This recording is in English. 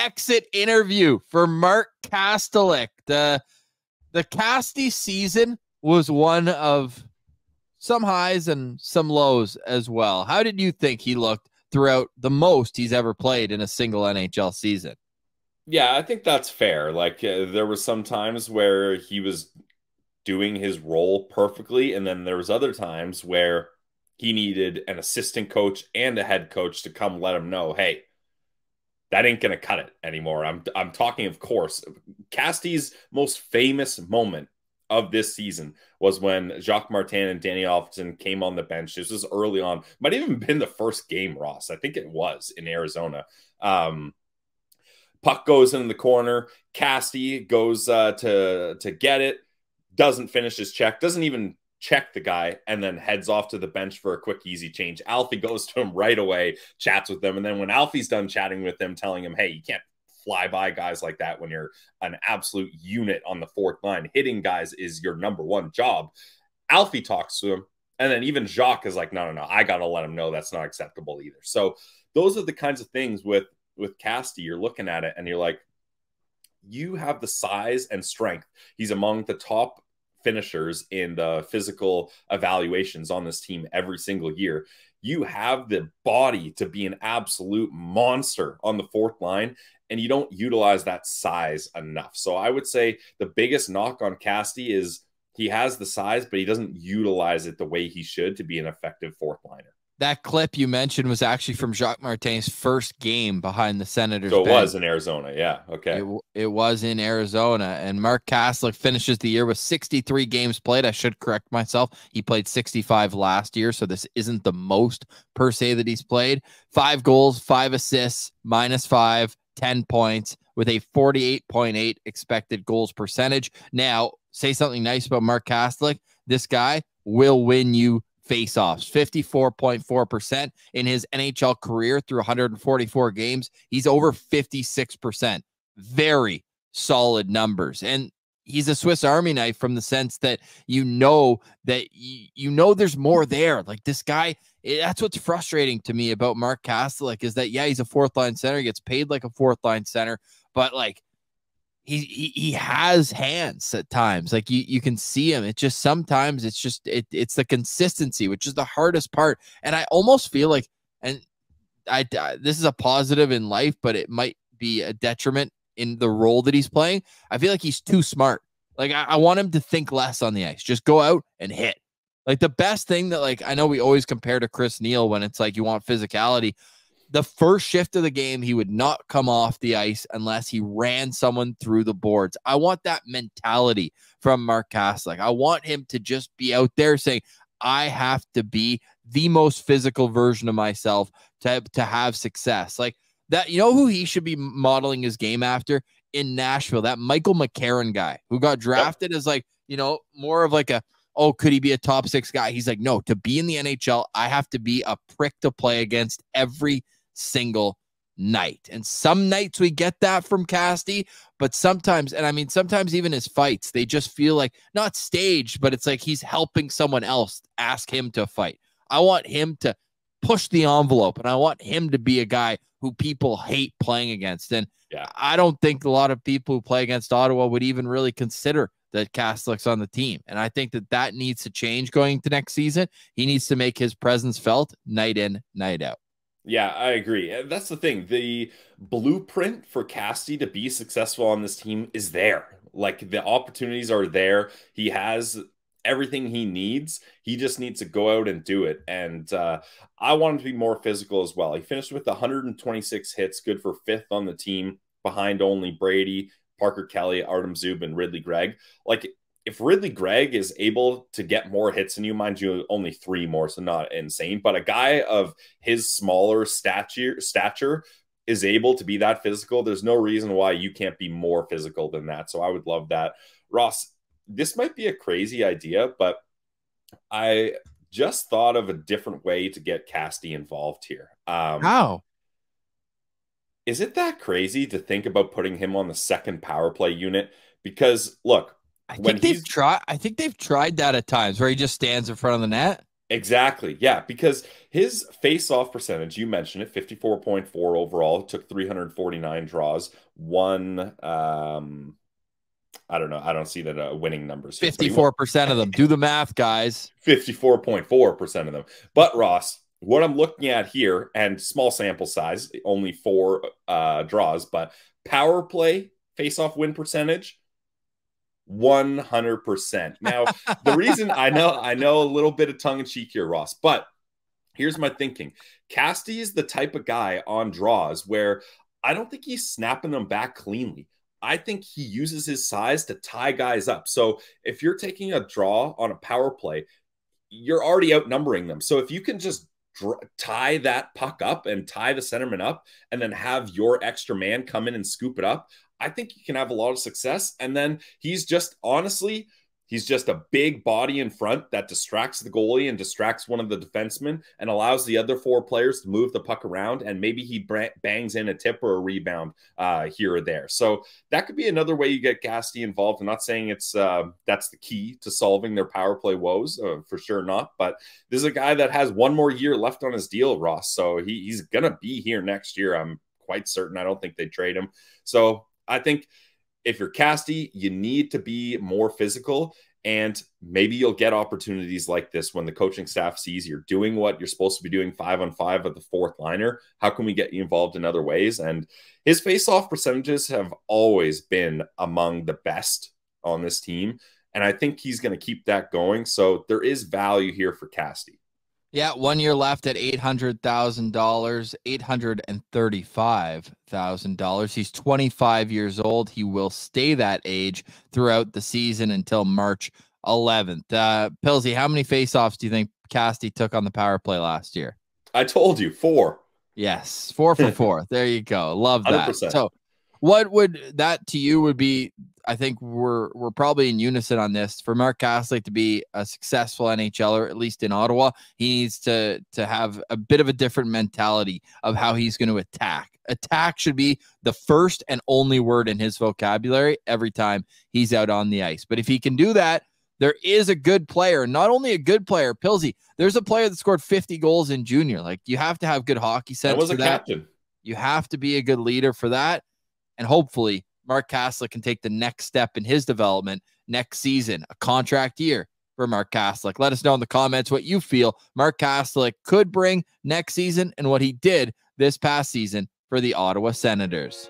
exit interview for Mark Kastelic. The Casty season was one of some highs and some lows as well. How did you think he looked throughout the most he's ever played in a single NHL season? Yeah, I think that's fair. Like there were some times where he was doing his role perfectly, and then there was other times where he needed an assistant coach and a head coach to come let him know, hey, that ain't gonna cut it anymore. I'm talking, of course, Casty's most famous moment of this season was when Jacques Martin and Danny Alfredson came on the bench. This was early on, might have even been the first game, Ross. I think it was in Arizona. Puck goes in the corner. Casty goes to get it, doesn't finish his check, doesn't even check the guy, and then heads off to the bench for a quick, easy change. Alfie goes to him right away, chats with him, and then when Alfie's done chatting with him, telling him, hey, you can't fly by guys like that when you're an absolute unit on the fourth line. Hitting guys is your number one job. Alfie talks to him, and then even Jacques is like, no, I got to let him know that's not acceptable either. So those are the kinds of things with Casty. You're looking at it, and you're like, you have the size and strength. He's among the top finishers in the physical evaluations on this team every single year. You have the body to be an absolute monster on the fourth line, and you don't utilize that size enough. So I would say the biggest knock on Casty is he has the size, but he doesn't utilize it the way he should to be an effective fourth liner. That clip you mentioned was actually from Jacques Martin's first game behind the Senators. So it was in Arizona. Yeah. Okay. It was in Arizona, and Mark Kastelic finishes the year with 63 games played. I should correct myself. He played 65 last year, so this isn't the most per se that he's played. 5 goals, 5 assists, -5, 10 points with a 48.8 expected goals percentage. Now, say something nice about Mark Kastelic. This guy will win you face-offs, 54.4% in his NHL career through 144 games. He's over 56%. Very solid numbers. And he's a Swiss Army knife from the sense that you know there's more there. Like this guy, that's what's frustrating to me about Mark Kastelic is that, yeah, he's a fourth line center. He gets paid like a fourth line center, but like he has hands at times. Like you can see him. It just sometimes it's the consistency, which is the hardest part. And I almost feel like, and this is a positive in life, but it might be a detriment in the role that he's playing. I feel like he's too smart. Like I want him to think less on the ice. Just go out and hit. Like the best thing that, like, I know we always compare to Chris Neal when it's like you want physicality. The first shift of the game, he would not come off the ice unless he ran someone through the boards. I want that mentality from Mark Kastelic. I want him to just be out there saying, I have to be the most physical version of myself to have success. Like that, you know who he should be modeling his game after in Nashville? That Michael McCarron guy who got drafted as like, you know, more of like oh, could he be a top 6 guy? He's like, no, to be in the NHL, I have to be a prick to play against every single night. And some nights we get that from Casty, but sometimes, and I mean, sometimes even his fights, they just feel like not staged, but it's like he's helping someone else ask him to fight. I want him to push the envelope, and I want him to be a guy who people hate playing against. And yeah, I don't think a lot of people who play against Ottawa would even really consider that Kastelic's on the team. And I think that needs to change going to next season. He needs to make his presence felt night in, night out. Yeah, I agree. That's the thing. The blueprint for Casty to be successful on this team is there. Like the opportunities are there. He has everything he needs. He just needs to go out and do it. And I want him to be more physical as well. He finished with 126 hits, good for 5th on the team, behind only Brady, Parker Kelly, Artem Zub, and Ridley Gregg. Like, if Ridley Gregg is able to get more hits than you, mind you, only 3 more, so not insane, but a guy of his smaller stature is able to be that physical, there's no reason why you can't be more physical than that. So I would love that. Ross, this might be a crazy idea, but I just thought of a different way to get Casty involved here. How? Is it that crazy to think about putting him on the second power play unit? Because look, I think they've tried that at times where he just stands in front of the net. Exactly. Yeah, because his face-off percentage, you mentioned it, 54.4 overall, took 349 draws, won I don't know. I don't see the winning numbers here, but he won 54% of them. Do the math, guys. 54.4% of them. But Ross, what I'm looking at here, and small sample size, only 4 draws, but power play face-off win percentage, 100%. Now, the reason I know a little bit of tongue in cheek here, Ross, but here's my thinking. Casty is the type of guy on draws where I don't think he's snapping them back cleanly. I think he uses his size to tie guys up. So if you're taking a draw on a power play, you're already outnumbering them. So if you can just tie that puck up and tie the centerman up and then have your extra man come in and scoop it up, I think you can have a lot of success. And then he's just honestly, he's just a big body in front that distracts the goalie and distracts one of the defensemen and allows the other 4 players to move the puck around. And maybe he bangs in a tip or a rebound here or there. So that could be another way you get Casty involved. I'm not saying it's that's the key to solving their power play woes, for sure not. But this is a guy that has 1 more year left on his deal, Ross. So he's going to be here next year. I'm quite certain. I don't think they trade him. So I think if you're Casty, you need to be more physical, and maybe you'll get opportunities like this when the coaching staff sees you're doing what you're supposed to be doing 5-on-5 at the 4th liner. How can we get you involved in other ways? And his face-off percentages have always been among the best on this team, and I think he's going to keep that going. So there is value here for Casty. Yeah, 1 year left at $800,000, $835,000. He's 25 years old. He will stay that age throughout the season until March 11th. Pilsy, how many faceoffs do you think Casty took on the power play last year? I told you, 4. Yes, 4 for 4. There you go. Love that. 100%. So what would that to you would be? I think we're probably in unison on this. For Mark Kastelic to be a successful NHLer, at least in Ottawa, he needs to have a bit of a different mentality of how he's going to attack. Attack should be the first and only word in his vocabulary every time he's out on the ice. But if he can do that, there is a good player, not only a good player, Pilsy, there's a player that scored 50 goals in junior. Like, you have to have good hockey sense. That was a captain. You have to be a good leader for that. And hopefully Mark Kastelic can take the next step in his development next season, a contract year for Mark Kastelic. Let us know in the comments what you feel Mark Kastelic could bring next season and what he did this past season for the Ottawa Senators.